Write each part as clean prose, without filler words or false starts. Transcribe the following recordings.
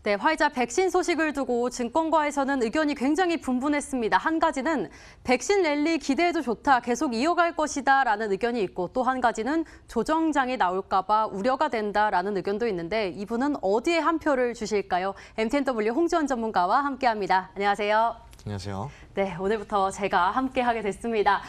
네, 화이자 백신 소식을 두고 증권가에서는 의견이 굉장히 분분했습니다. 한 가지는 백신 랠리 기대해도 좋다, 계속 이어갈 것이다라는 의견이 있고 또 한 가지는 조정장이 나올까 봐 우려가 된다라는 의견도 있는데 이분은 어디에 한 표를 주실까요? MTNW 홍지원 전문가와 함께합니다. 안녕하세요. 안녕하세요. 네, 오늘부터 제가 함께하게 됐습니다.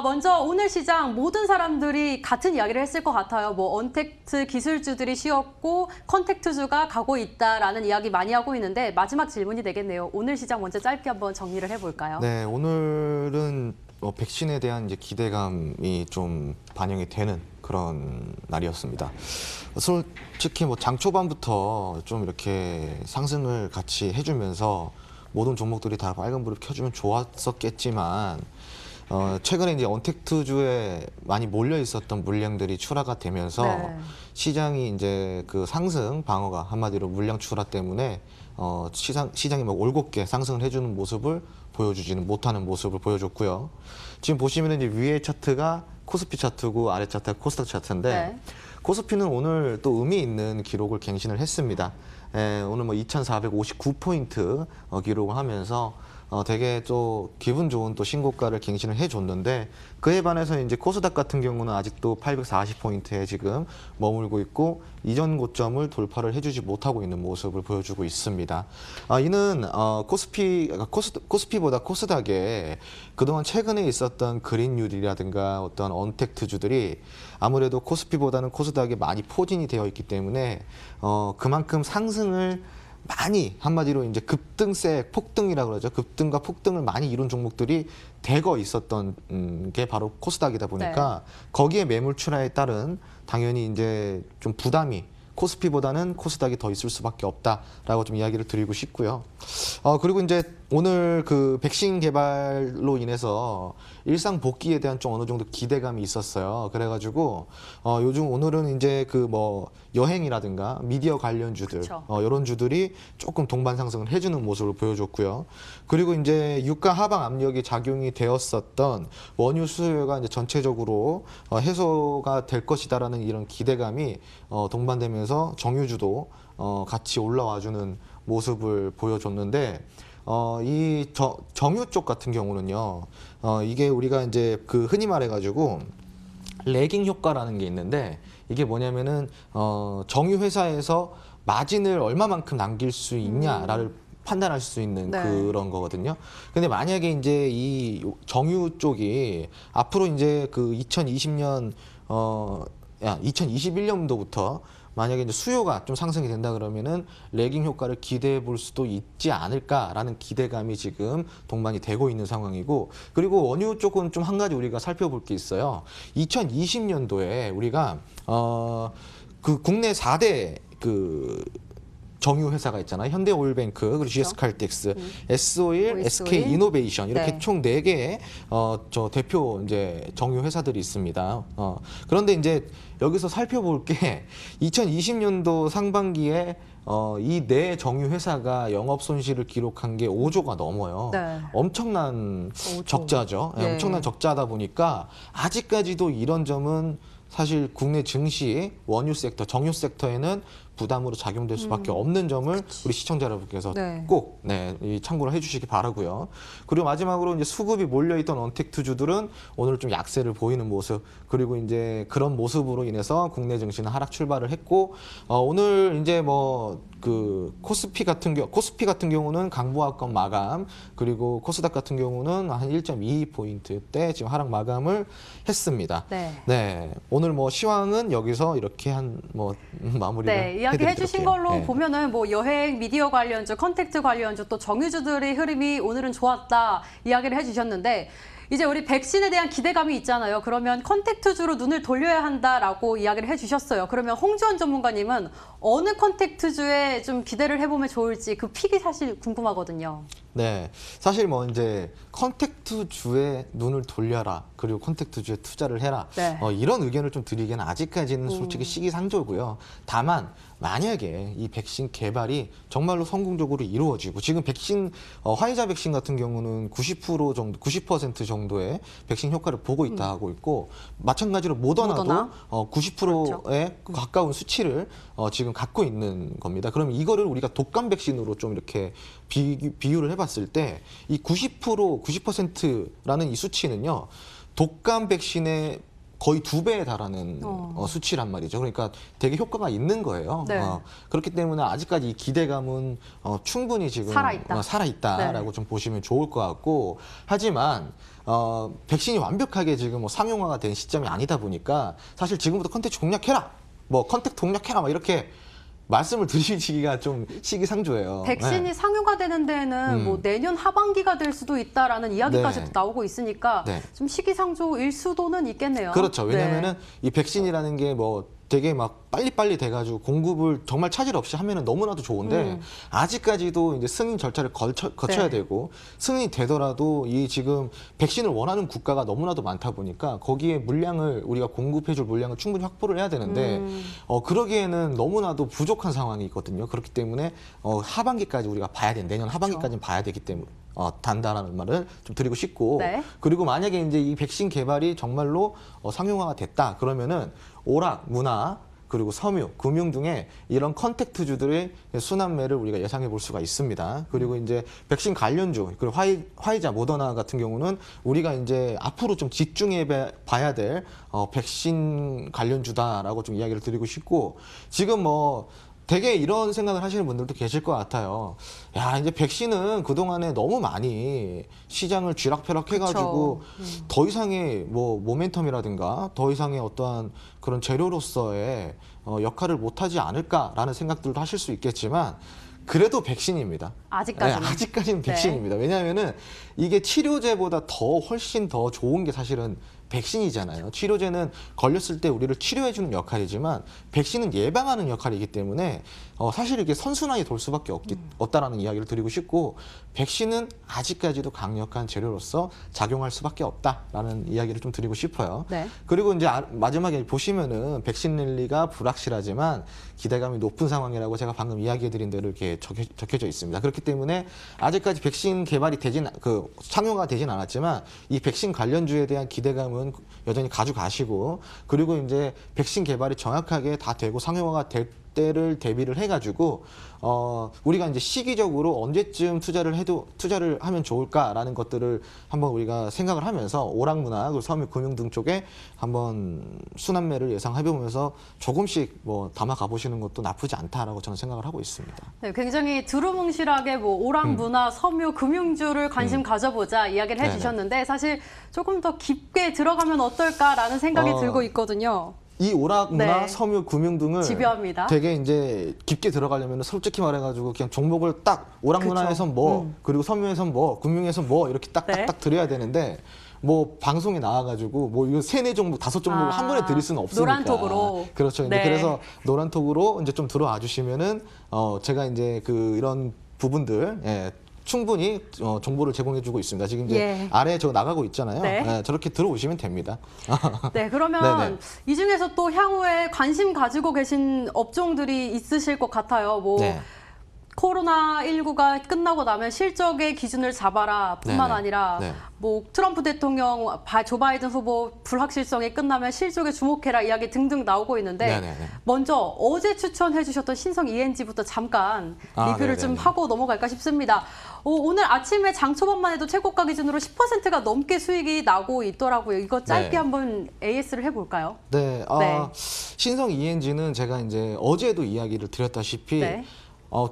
먼저 오늘 시장 모든 사람들이 같은 이야기를 했을 것 같아요. 언택트 기술주들이 쉬었고 컨택트주가 가고 있다라는 이야기 많이 하고 있는데 마지막 질문이 되겠네요. 오늘 시장 먼저 짧게 한번 정리를 해볼까요? 네, 오늘은 백신에 대한 이제 기대감이 좀 반영이 되는 그런 날이었습니다. 솔직히 장 초반부터 좀 이렇게 상승을 같이 해주면서 모든 종목들이 다 빨간불을 켜주면 좋았었겠지만 최근에 이제 언택트주에 많이 몰려 있었던 물량들이 출하가 되면서 네. 시장이 이제 그 상승 방어가 한마디로 물량 출하 때문에 시장이 막 올곧게 상승을 해주는 모습을 보여주지는 못하는 모습을 보여줬고요. 지금 보시면 이제 위에 차트가 코스피 차트고 아래 차트가 코스닥 차트인데 네. 코스피는 오늘 또 의미 있는 기록을 갱신을 했습니다. 오늘 2,459포인트 기록을 하면서 되게 또 기분 좋은 또 신고가를 갱신을 해줬는데 그에 반해서 이제 코스닥 같은 경우는 아직도 840포인트에 지금 머물고 있고 이전 고점을 돌파를 해주지 못하고 있는 모습을 보여주고 있습니다. 이는 코스피보다 코스닥에 그동안 최근에 있었던 그린율이라든가 어떤 언택트주들이 아무래도 코스피보다는 코스닥에 많이 포진이 되어 있기 때문에 그만큼 상승을 많이 한마디로 이제 급등세 폭등이라고 그러죠. 급등과 폭등을 많이 이룬 종목들이 대거 있었던 게 바로 코스닥이다 보니까 거기에 매물 출하에 따른 당연히 이제 좀 부담이 코스피보다는 코스닥이 더 있을 수밖에 없다라고 좀 이야기를 드리고 싶고요. 그리고 이제 오늘 그 백신 개발로 인해서 일상 복귀에 대한 좀 어느 정도 기대감이 있었어요. 그래가지고 요즘 오늘은 이제 그 여행이라든가 미디어 관련주들 이런 주들이 조금 동반 상승을 해주는 모습을 보여줬고요. 그리고 이제 유가 하방 압력이 작용이 되었었던 원유 수요가 이제 전체적으로 해소가 될 것이다라는 이런 기대감이 동반되면서 정유주도 같이 올라와주는 모습을 보여줬는데 이 정유 쪽 같은 경우는요, 이게 우리가 이제 그 흔히 말해가지고 레깅 효과라는 게 있는데 이게 뭐냐면은 정유 회사에서 마진을 얼마만큼 남길 수 있냐를 판단할 수 있는 그런 거거든요. 근데 만약에 이제 이 정유 쪽이 앞으로 이제 그 2021년도부터 만약에 이제 수요가 좀 상승이 된다 그러면은 레깅 효과를 기대해 볼 수도 있지 않을까라는 기대감이 지금 동반이 되고 있는 상황이고, 그리고 원유 쪽은 좀 한 가지 우리가 살펴볼 게 있어요. 2020년도에 우리가 그 국내 4대 그 정유 회사가 있잖아요. 현대오일뱅크, 그리고 GS칼텍스, S-오일, SK이노베이션 이렇게 총 4개의 저 대표 이제 정유 회사들이 있습니다. 그런데 이제 여기서 살펴볼 게 2020년도 상반기에 이 네 정유 회사가 영업 손실을 기록한 게 5조가 넘어요. 엄청난 5조. 적자죠. 엄청난 적자다 보니까 아직까지도 이런 점은 사실 국내 증시, 원유 섹터, 정유 섹터에는 부담으로 작용될 수밖에 없는 점을 우리 시청자 여러분께서 꼭 참고를 해주시기 바라고요. 그리고 마지막으로 이제 수급이 몰려있던 언택트주들은 오늘 좀 약세를 보이는 모습, 그리고 이제 그런 모습으로 인해서 국내 증시는 하락 출발을 했고, 오늘 이제 그 코스피 같은 경우는 강보합권 마감, 그리고 코스닥 같은 경우는 한 1.22포인트대 지금 하락 마감을 했습니다. 네. 오늘 시황은 여기서 이렇게 마무리를 이야기해 주신 걸로 보면은 여행, 미디어 관련주, 컨택트 관련주, 또 정유주들의 흐름이 오늘은 좋았다 이야기를 해주셨는데, 이제 우리 백신에 대한 기대감이 있잖아요. 그러면 컨택트주로 눈을 돌려야 한다라고 이야기를 해주셨어요. 그러면 홍지원 전문가님은 어느 컨택트주에 좀 기대를 해보면 좋을지 그 픽이 사실 궁금하거든요. 네, 사실 이제 컨택트주에 눈을 돌려라, 그리고 컨택트주에 투자를 해라, 이런 의견을 좀 드리기에는 아직까지는 솔직히 시기상조고요. 다만 만약에 이 백신 개발이 정말로 성공적으로 이루어지고, 지금 화이자 백신 같은 경우는 90% 정도 정도의 백신 효과를 보고 있다 하고 있고 마찬가지로 모더나도 모더나? 90%에 가까운 수치를 지금 갖고 있는 겁니다. 그럼 이거를 우리가 독감 백신으로 좀 이렇게 비유를 해봤을 때 이 90%라는 이 수치는요. 독감 백신의 거의 2배에 달하는 수치란 말이죠. 그러니까 되게 효과가 있는 거예요. 네. 그렇기 때문에 아직까지 이 기대감은 충분히 지금 살아있다라고 좀 보시면 좋을 것 같고 하지만 백신이 완벽하게 지금 뭐 상용화가 된 시점이 아니다 보니까 사실 지금부터 컨텐츠 공략해라, 뭐 컨택트 공략해라, 막 이렇게 말씀을 드리시기가 좀 시기상조예요. 백신이 네. 상용화되는 데는 뭐 내년 하반기가 될 수도 있다라는 이야기까지도 네. 나오고 있으니까 네. 좀 시기상조일 수도는 있겠네요. 그렇죠. 왜냐면은 네. 이 백신이라는 게 뭐 되게 막 빨리빨리 돼가지고 공급을 정말 차질 없이 하면은 너무나도 좋은데 아직까지도 이제 승인 절차를 거쳐야 네. 되고 승인이 되더라도 이 지금 백신을 원하는 국가가 너무나도 많다 보니까 거기에 물량을 우리가 공급해줄 물량을 충분히 확보를 해야 되는데 그러기에는 너무나도 부족한 상황이거든요. 그렇기 때문에 하반기까지 우리가 봐야 돼. 내년 하반기까지는 봐야 되기 때문에. 단다라는 말을 좀 드리고 싶고 네. 그리고 만약에 이제 이 백신 개발이 정말로 상용화가 됐다 그러면은 오락, 문화 그리고 섬유, 금융 등의 이런 컨택트주들의 순환매를 우리가 예상해 볼 수가 있습니다. 그리고 이제 백신 관련주, 그리고 화이자, 모더나 같은 경우는 우리가 이제 앞으로 좀 집중해 봐야 될 백신 관련주다라고 좀 이야기를 드리고 싶고 지금 뭐 되게 이런 생각을 하시는 분들도 계실 것 같아요. 야, 이제 백신은 그동안에 너무 많이 시장을 쥐락펴락 해가지고 더 이상의 뭐 모멘텀이라든가 더 이상의 어떠한 그런 재료로서의 역할을 못하지 않을까라는 생각들도 하실 수 있겠지만 그래도 백신입니다. 아직까지는. 네, 아직까지는 네. 백신입니다. 왜냐하면은 이게 치료제보다 더 훨씬 더 좋은 게 사실은 백신이잖아요. 치료제는 걸렸을 때 우리를 치료해주는 역할이지만 백신은 예방하는 역할이기 때문에 사실 이게 선순환이 돌 수밖에 없다라는 이야기를 드리고 싶고 백신은 아직까지도 강력한 재료로서 작용할 수밖에 없다라는 이야기를 좀 드리고 싶어요. 네. 그리고 이제 마지막에 보시면은 백신 랠리가 불확실하지만 기대감이 높은 상황이라고 제가 방금 이야기해드린 대로 이렇게 적혀져 있습니다. 그렇기 때문에 아직까지 백신 개발이 상용화가 되진 않았지만 이 백신 관련주에 대한 기대감은 여전히 가져가시고 그리고 이제 백신 개발이 정확하게 다 되고 상용화가 될 때를 대비를 해가지고 우리가 이제 시기적으로 언제쯤 투자를 하면 좋을까라는 것들을 한번 우리가 생각을 하면서 오락문화 그리고 섬유 금융 등 쪽에 한번 순환매를 예상해보면서 조금씩 뭐 담아 가보시는 것도 나쁘지 않다라고 저는 생각을 하고 있습니다. 네, 굉장히 두루뭉실하게 뭐 오락 문화, 섬유, 금융주를 관심 가져보자 이야기를 해주셨는데 사실 조금 더 깊게 들어가면 어떨까라는 생각이 들고 있거든요. 이 오락 문화, 네. 섬유, 금융 등을 집요합니다. 되게 이제 깊게 들어가려면 솔직히 말해가지고 그냥 종목을 딱 오락 문화에선 뭐 그리고 섬유에선 뭐 금융에선 뭐 이렇게 딱딱딱 드려야 되는데 뭐 방송에 나와가지고 뭐 이거 3, 4종목, 5종목을 한 번에 드릴 수는 없으니까. 노란톡으로. 그렇죠. 네. 그래서 노란톡으로 이제 좀 들어와 주시면은 제가 이제 이런 부분들 충분히 정보를 제공해주고 있습니다. 지금 이제 아래에 저 나가고 있잖아요. 네. 저렇게 들어오시면 됩니다. 네, 그러면 네네. 이 중에서 또 향후에 관심 가지고 계신 업종들이 있으실 것 같아요. 뭐 네. 코로나19가 끝나고 나면 실적의 기준을 잡아라 뿐만 네네. 아니라 네. 뭐 트럼프 대통령, 조 바이든 후보 불확실성이 끝나면 실적에 주목해라 이야기 등등 나오고 있는데 네네네. 먼저 어제 추천해 주셨던 신성 ENG부터 잠깐 리뷰를 좀 네네네. 하고 넘어갈까 싶습니다. 오늘 아침에 장 초반만 해도 최고가 기준으로 10%가 넘게 수익이 나고 있더라고요. 이거 짧게 네. 한번 AS를 해볼까요? 네, 네. 신성 ENG는 제가 이제 어제도 이야기를 드렸다시피 네.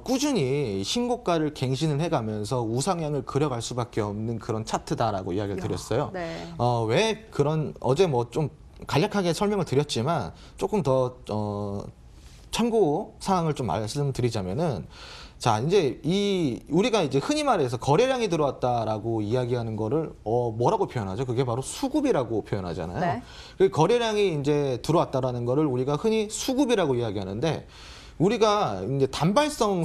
꾸준히 신고가를 갱신을 해가면서 우상향을 그려갈 수밖에 없는 그런 차트다라고 이야기를 드렸어요. 네. 왜 그런 어제 뭐 좀 간략하게 설명을 드렸지만 조금 더 참고 사항을 좀 말씀드리자면은 자 이제 우리가 이제 흔히 말해서 거래량이 들어왔다라고 이야기하는 거를 뭐라고 표현하죠? 그게 바로 수급이라고 표현하잖아요. 네. 그 거래량이 이제 들어왔다라는 거를 우리가 흔히 수급이라고 이야기하는데 우리가 이제 단발성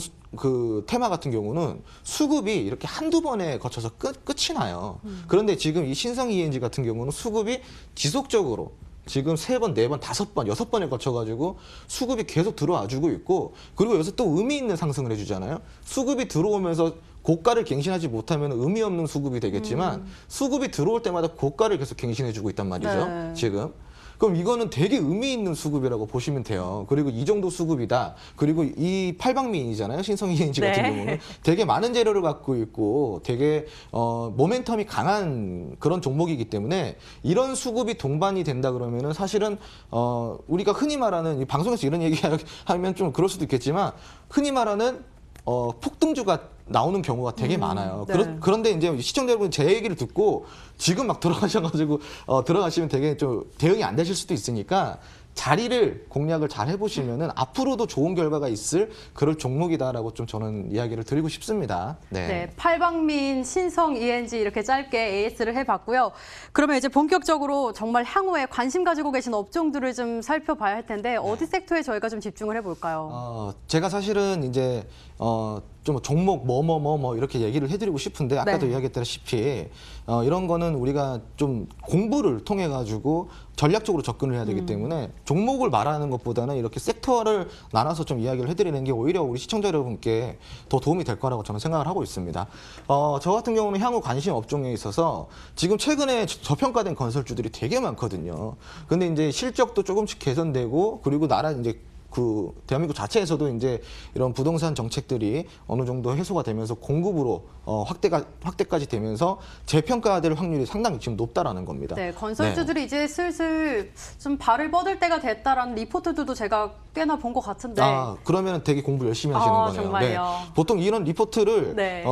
테마 같은 경우는 수급이 이렇게 한두 번에 거쳐서 끝이 나요. 그런데 지금 이 신성 ENG 같은 경우는 수급이 지속적으로 지금 3번, 4번, 5번, 6번에 거쳐가지고 수급이 계속 들어와 주고 있고 그리고 여기서 또 의미 있는 상승을 해주잖아요. 수급이 들어오면서 고가를 갱신하지 못하면 의미 없는 수급이 되겠지만 수급이 들어올 때마다 고가를 계속 갱신해주고 있단 말이죠. 네. 지금. 그럼 이거는 되게 의미 있는 수급이라고 보시면 돼요. 그리고 이 정도 수급이다. 그리고 이 팔방미인이잖아요. 신성 ENG 같은 네. 경우는 되게 많은 재료를 갖고 있고 되게 모멘텀이 강한 그런 종목이기 때문에 이런 수급이 동반이 된다 그러면은 사실은 우리가 흔히 말하는 이 방송에서 이런 얘기하면 좀 그럴 수도 있겠지만 흔히 말하는 폭등주가 나오는 경우가 되게 많아요. 네. 그런데 이제 시청자 여러분 제 얘기를 듣고 지금 막 들어가셔가지고 들어가시면 되게 좀 대응이 안 되실 수도 있으니까 자리를 공략을 잘 해보시면은 앞으로도 좋은 결과가 있을 그럴 종목이다라고 좀 저는 이야기를 드리고 싶습니다. 네, 팔방민, 신성, ENG 이렇게 짧게 AS를 해봤고요. 그러면 이제 본격적으로 정말 향후에 관심 가지고 계신 업종들을 좀 살펴봐야 할 텐데 어디 섹터에 저희가 좀 집중을 해볼까요? 제가 사실은 이제 좀 종목 뭐 이렇게 얘기를 해드리고 싶은데 아까도 네. 이야기했다시피 이런 거는 우리가 좀 공부를 통해 가지고 전략적으로 접근을 해야 되기 때문에 종목을 말하는 것보다는 이렇게 섹터를 나눠서 좀 이야기를 해드리는 게 오히려 우리 시청자 여러분께 더 도움이 될 거라고 저는 생각을 하고 있습니다. 저 같은 경우는 향후 관심 업종에 있어서 지금 최근에 저평가된 건설주들이 되게 많거든요. 근데 이제 실적도 조금씩 개선되고 그리고 나라 이제 그 대한민국 자체에서도 이제 이런 부동산 정책들이 어느 정도 해소가 되면서 공급으로 확대까지 되면서 재평가될 확률이 상당히 지금 높다라는 겁니다. 네, 건설주들이 이제 슬슬 좀 발을 뻗을 때가 됐다라는 리포트들도 제가 꽤나 본 것 같은데. 그러면 되게 공부 열심히 하시는 거네요. 정말요? 네. 보통 이런 리포트를 네.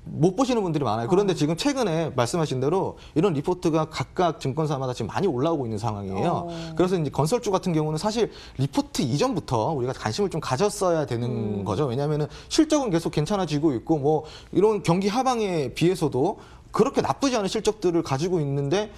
못 보시는 분들이 많아요. 그런데 지금 최근에 말씀하신 대로 이런 리포트가 각각 증권사마다 지금 많이 올라오고 있는 상황이에요. 그래서 이제 건설주 같은 경우는 사실 리포트 이전부터 우리가 관심을 좀 가졌어야 되는 거죠. 왜냐하면은 실적은 계속 괜찮아지고 있고 뭐 이런 경기 하방에 비해서도 그렇게 나쁘지 않은 실적들을 가지고 있는데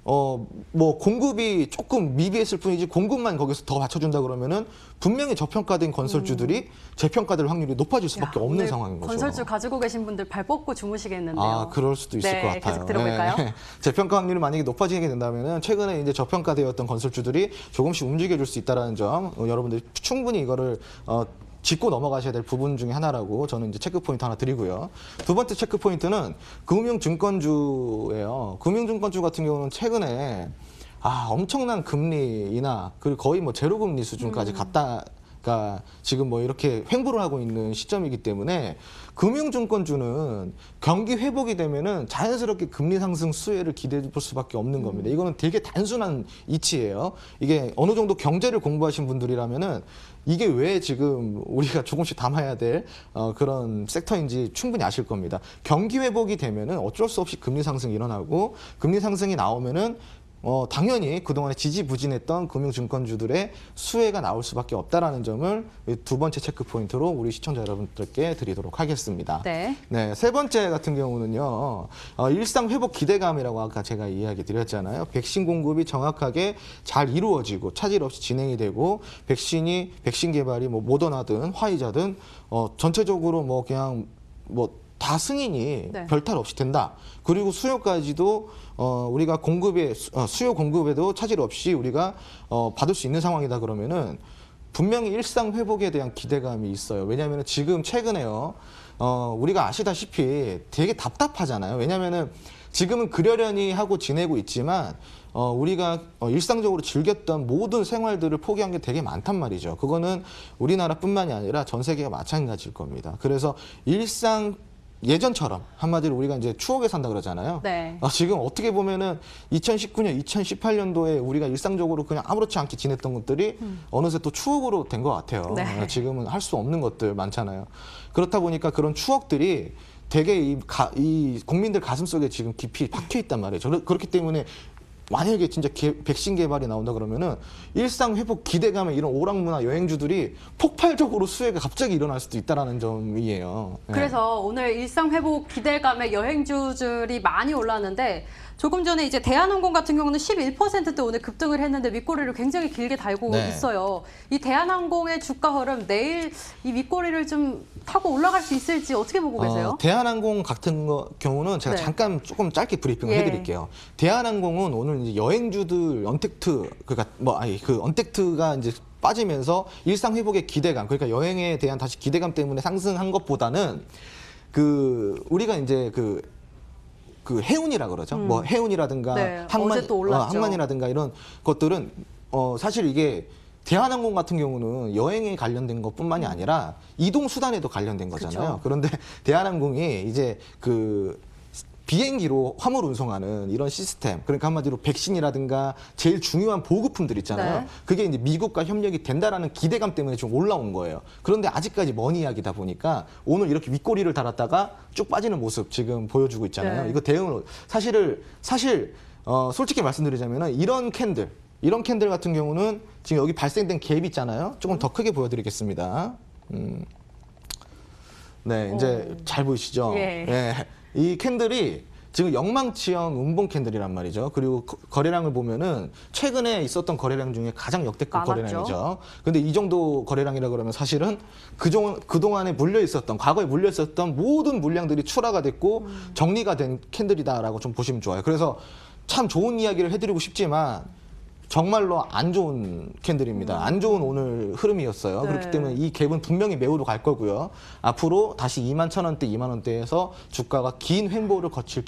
뭐 공급이 조금 미비했을 뿐이지 공급만 거기서 더 받쳐준다 그러면은 분명히 저평가된 건설주들이 재평가될 확률이 높아질 수밖에 없는 오늘 상황인 거죠. 건설주 가지고 계신 분들 발 뻗고 주무시겠는데요. 그럴 수도 있을 네, 것 같아요. 계속 들어볼까요? 네. 재평가 확률이 만약에 높아지게 된다면은 최근에 이제 저평가되었던 건설주들이 조금씩 움직여줄 수 있다라는 점 여러분들이 충분히 이거를 짚고 넘어가셔야 될 부분 중에 하나라고 저는 이제 체크 포인트 하나 드리고요. 두 번째 체크 포인트는 금융증권주예요. 금융증권주 같은 경우는 최근에 엄청난 금리 인하 그리고 거의 뭐 제로 금리 수준까지 갔다가 지금 뭐 이렇게 횡보를 하고 있는 시점이기 때문에 금융증권주는 경기 회복이 되면은 자연스럽게 금리 상승 수혜를 기대해 볼 수밖에 없는 겁니다. 이거는 되게 단순한 이치예요. 이게 어느 정도 경제를 공부하신 분들이라면은 이게 왜 지금 우리가 조금씩 담아야 될 그런 섹터인지 충분히 아실 겁니다. 경기 회복이 되면은 어쩔 수 없이 금리 상승이 일어나고 금리 상승이 나오면은 당연히 그동안에 지지부진했던 금융증권주들의 수혜가 나올 수밖에 없다라는 점을 두 번째 체크 포인트로 우리 시청자 여러분들께 드리도록 하겠습니다. 네. 네, 세 번째 같은 경우는요. 일상 회복 기대감이라고 아까 제가 이야기 드렸잖아요. 백신 공급이 정확하게 잘 이루어지고 차질 없이 진행이 되고 백신 개발이 뭐 모더나든 화이자든 전체적으로 뭐 그냥 뭐 다 승인이 네. 별탈 없이 된다. 그리고 수요까지도 우리가 수요 공급에도 차질 없이 우리가 받을 수 있는 상황이다 그러면은 분명히 일상 회복에 대한 기대감이 있어요. 왜냐하면 지금 최근에요. 우리가 아시다시피 되게 답답하잖아요. 왜냐하면은 지금은 그러려니 하고 지내고 있지만 우리가 일상적으로 즐겼던 모든 생활들을 포기한 게 되게 많단 말이죠. 그거는 우리나라뿐만이 아니라 전 세계가 마찬가지일 겁니다. 그래서 예전처럼 한마디로 우리가 이제 추억에 산다 그러잖아요. 네. 지금 어떻게 보면은 2019년, 2018년도에 우리가 일상적으로 그냥 아무렇지 않게 지냈던 것들이 어느새 또 추억으로 된 것 같아요. 네. 지금은 할 수 없는 것들 많잖아요. 그렇다 보니까 그런 추억들이 되게 이 국민들 가슴 속에 지금 깊이 박혀 있단 말이에요. 그렇기 때문에 만약에 진짜 백신 개발이 나온다 그러면은 일상 회복 기대감에 이런 오락문화 여행주들이 폭발적으로 수혜가 갑자기 일어날 수도 있다라는 점이에요. 네. 그래서 오늘 일상 회복 기대감에 여행주들이 많이 올랐는데 조금 전에 이제 대한항공 같은 경우는 11%대 오늘 급등을 했는데 윗꼬리를 굉장히 길게 달고 네. 있어요. 이 대한항공의 주가 흐름 내일 이 윗꼬리를 좀 타고 올라갈 수 있을지 어떻게 보고 계세요? 대한항공 같은 경우는 제가 네. 잠깐 조금 짧게 브리핑을 예. 해드릴게요. 대한항공은 오늘 이제 여행주들 언택트가 이제 빠지면서 일상 회복의 기대감, 그러니까 여행에 대한 다시 기대감 때문에 상승한 것보다는 우리가 이제 그 해운이라 그러죠. 뭐 해운이라든가 네, 어제 또 올랐죠. 항만이라든가 이런 것들은 사실 이게 대한항공 같은 경우는 여행에 관련된 것뿐만이 아니라 이동 수단에도 관련된 거잖아요. 그쵸. 그런데 대한항공이 이제 비행기로 화물 운송하는 이런 시스템, 그러니까 한마디로 백신이라든가 제일 중요한 보급품들 있잖아요. 네. 그게 이제 미국과 협력이 된다라는 기대감 때문에 좀 올라온 거예요. 그런데 아직까지 먼 이야기다 보니까 오늘 이렇게 윗꼬리를 달았다가 쭉 빠지는 모습 지금 보여주고 있잖아요. 네. 이거 대응을 사실 솔직히 말씀드리자면은 이런 캔들 같은 경우는 지금 여기 발생된 갭 있잖아요. 조금 더 크게 보여드리겠습니다. 네, 이제 잘 보이시죠? 예. 예. 이 캔들이 지금 영망치형 음봉 캔들이란 말이죠. 그리고 거래량을 보면은 최근에 있었던 거래량 중에 가장 역대급 많았죠. 거래량이죠. 근데 이 정도 거래량이라 그러면 사실은 그동안에 과거에 물려 있었던 모든 물량들이 출하가 됐고 정리가 된 캔들이다라고 좀 보시면 좋아요. 그래서 참 좋은 이야기를 해드리고 싶지만 정말로 안 좋은 캔들입니다. 안 좋은 오늘 흐름이었어요. 네. 그렇기 때문에 이 갭은 분명히 매우로 갈 거고요. 앞으로 다시 21,000원대, 2만 원대에서 주가가 긴 횡보를 거칠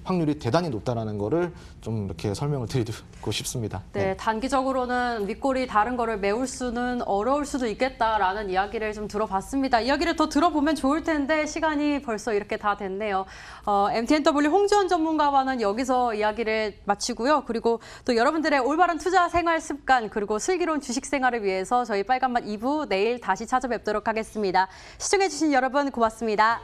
확률이 대단히 높다라는 거를 좀 이렇게 설명을 드리고 싶습니다. 네, 단기적으로는 윗골이 다른 거를 메울 수는 어려울 수도 있겠다라는 이야기를 좀 들어봤습니다. 이야기를 더 들어보면 좋을 텐데 시간이 벌써 이렇게 다 됐네요. MTNW 홍지원 전문가와는 여기서 이야기를 마치고요. 그리고 또 여러분들의 올바른 투자 생활 습관 그리고 슬기로운 주식 생활을 위해서 저희 빨간맛 2부 내일 다시 찾아뵙도록 하겠습니다. 시청해주신 여러분 고맙습니다.